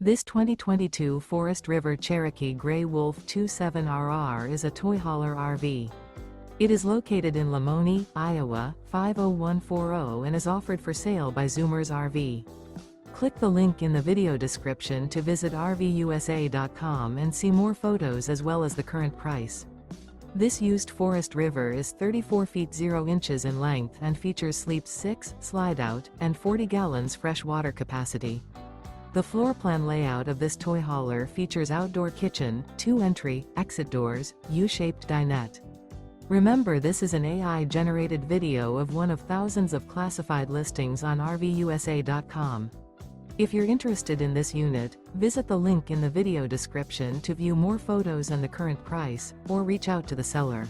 This 2022 Forest River Cherokee Grey Wolf 27RR is a toy hauler RV. It is located in Lamoni, Iowa, 50140 and is offered for sale by Zoomers RV. Click the link in the video description to visit RVUSA.com and see more photos as well as the current price. This used Forest River is 34 feet 0 inches in length and features sleeps 6, Slideout, and 40 gallons fresh water capacity. The floor plan layout of this toy hauler features outdoor kitchen, 2 entry, exit doors, U-shaped dinette. Remember, this is an AI-generated video of one of thousands of classified listings on RVUSA.com. If you're interested in this unit, visit the link in the video description to view more photos and the current price, or reach out to the seller.